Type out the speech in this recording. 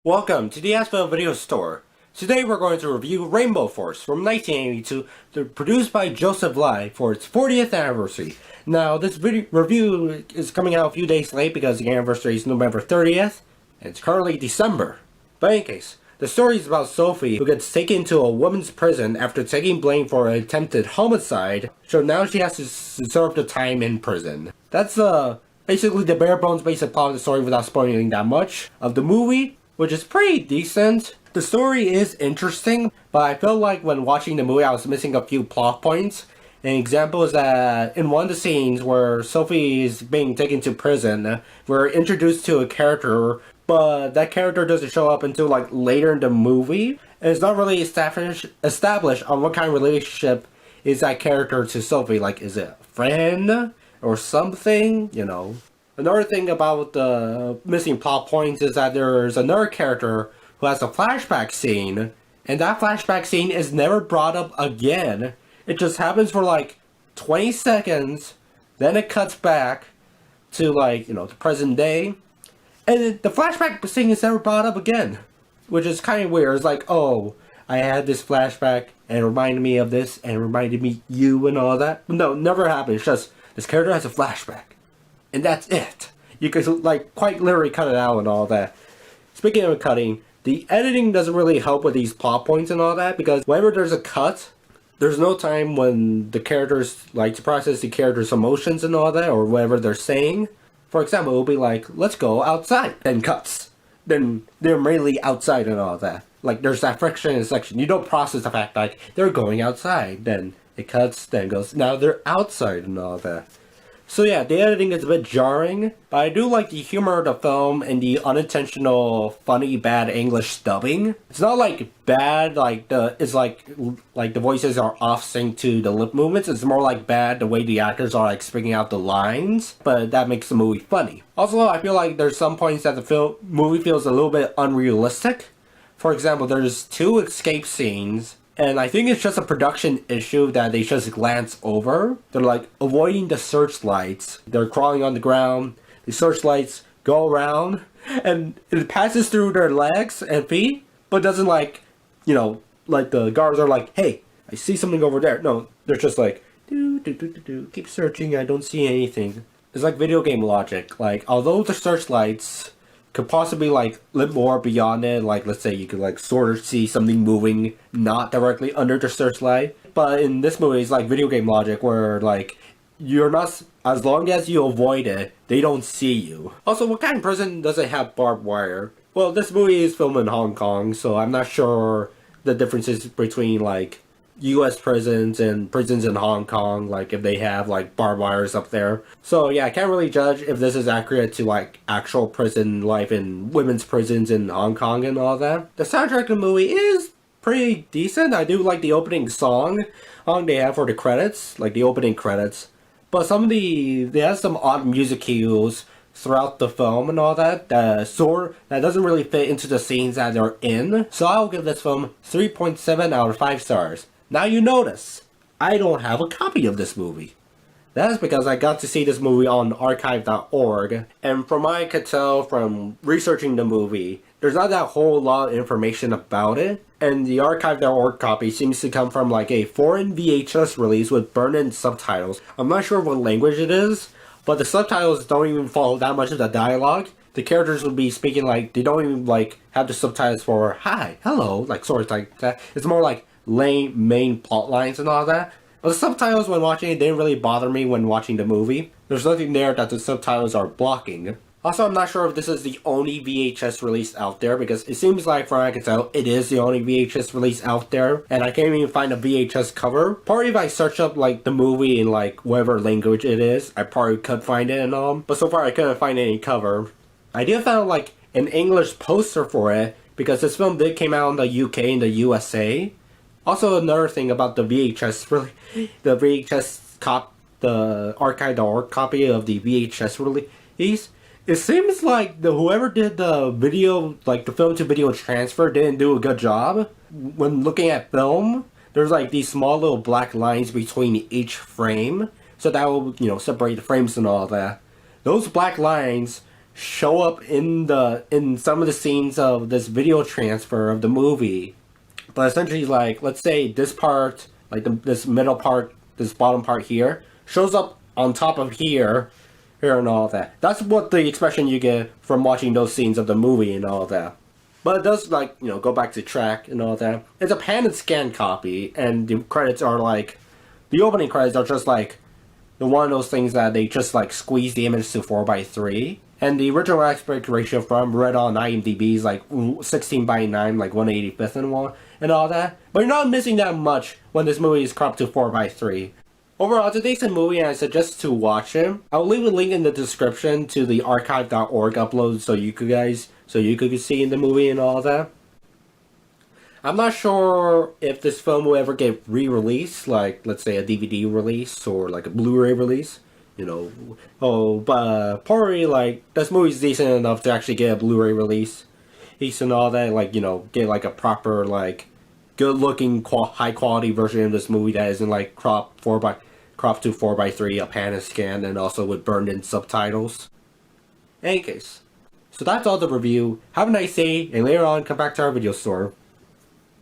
Welcome to the ACEVEDO video store. Today we're going to review Rainbow Force from 1982, produced by Joseph Lai for its 40th anniversary. Now this review is coming out a few days late because the anniversary is November 30th, and it's currently December. But in any case, the story is about Sophie, who gets taken to a woman's prison after taking blame for an attempted homicide, so now she has to serve the time in prison. That's basically the bare bones basic plot of the story without spoiling that much of the movie, which is pretty decent. The story is interesting, but I felt like when watching the movie I was missing a few plot points. An example is that in one of the scenes where Sophie is being taken to prison, we're introduced to a character, but that character doesn't show up until like later in the movie, and it's not really established on what kind of relationship is that character to Sophie. Like, is it a friend or something, you know? Another thing about the missing plot points is that there's another character who has a flashback scene, and that flashback scene is never brought up again. It just happens for like 20 seconds, then it cuts back to like, the present day, and the flashback scene is never brought up again, which is kind of weird. It's like, oh, I had this flashback and it reminded me of this and it reminded me you and all that. No, never happened. It's just this character has a flashback. And that's it. You could, like, quite literally cut it out and all that. Speaking of cutting, the editing doesn't really help with these plot points and all that, because whenever there's a cut, there's no time when the characters, like, to process the characters' emotions and all that, or whatever they're saying. For example, it'll be like, let's go outside, then cuts. Then they're immediately outside and all that. Like, there's that friction in section. You don't process the fact, like, they're going outside. Then it cuts, then goes, now they're outside and all that. So yeah, the editing is a bit jarring, but I do like the humor of the film and the unintentional, funny, bad English dubbing. It's not like bad, like it's like the voices are off sync to the lip movements. It's more like bad the way the actors are like speaking out the lines, but that makes the movie funny. Also, I feel like there's some points that the movie feels a little bit unrealistic. For example, there's two escape scenes, and I think it's just a production issue that they just glance over. They're like avoiding the searchlights. They're crawling on the ground. The searchlights go around and it passes through their legs and feet, but doesn't like the guards are like, hey, I see something over there. No, they're just like, keep searching, I don't see anything. It's like video game logic. Like, although the searchlights could possibly like live more beyond it, like let's say you could like sort of see something moving not directly under the searchlight, but in this movie it's like video game logic where like you're not, as long as you avoid it, they don't see you. Also, what kind of prison doesn't have barbed wire? Well, this movie is filmed in Hong Kong, so I'm not sure the differences between like US prisons and prisons in Hong Kong, like if they have like barbed wires up there. So yeah, I can't really judge if this is accurate to like actual prison life in women's prisons in Hong Kong and all that. The soundtrack of the movie is pretty decent. I do like the opening song they have for the credits, like the opening credits. But they have some odd music cues throughout the film and all that, that doesn't really fit into the scenes that they're in. So I'll give this film 3.7 out of 5 stars. Now you notice, I don't have a copy of this movie. That is because I got to see this movie on archive.org, and from what I could tell from researching the movie, there's not that whole lot of information about it, and the archive.org copy seems to come from like a foreign VHS release with burn-in subtitles. I'm not sure what language it is, but the subtitles don't even follow that much of the dialogue. The characters would be speaking like, they don't even like have the subtitles for hi, hello, like sort of like that. It's more like main plot lines and all that. But the subtitles when watching it didn't really bother me when watching the movie. There's nothing there that the subtitles are blocking. Also, I'm not sure if this is the only VHS release out there, because it seems like, from what I can tell, it is the only VHS release out there, and I can't even find a VHS cover. Probably if I search up like the movie in like whatever language it is, I probably could find it and all, but so far I couldn't find any cover. I did find like an English poster for it, because this film did came out in the UK and the USA. Also, another thing about the VHS, the archive.org copy of the VHS release, it seems like whoever did the video, like the film to video transfer, didn't do a good job. When looking at film, there's like these small little black lines between each frame, so that will, separate the frames and all that. Those black lines show up in some of the scenes of this video transfer of the movie. But essentially, like, let's say this part, like this middle part, this bottom part here, shows up on top of here and all that. That's what the expression you get from watching those scenes of the movie and all that. But it does, like, go back to track and all that. It's a pan and scan copy, and the credits are like, the opening credits are just like, one of those things that they just like squeeze the image to 4:3. And the original aspect ratio from read on IMDb is like 16:9, like 1/85 and one, and all that. But you're not missing that much when this movie is cropped to 4:3. Overall, it's a decent movie, and I suggest to watch it. I'll leave a link in the description to the archive.org upload so you could see in the movie and all that. I'm not sure if this film will ever get re-released, like, let's say a DVD release or like a Blu-ray release, but probably, like, this movie's decent enough to actually get a Blu-ray release, and all that, like, get like a proper, like, good-looking, high-quality version of this movie that isn't like cropped to 4:3, a pan and scan, and also with burned-in subtitles. In any case, so that's all the review. Have a nice day, and later on, come back to our video store.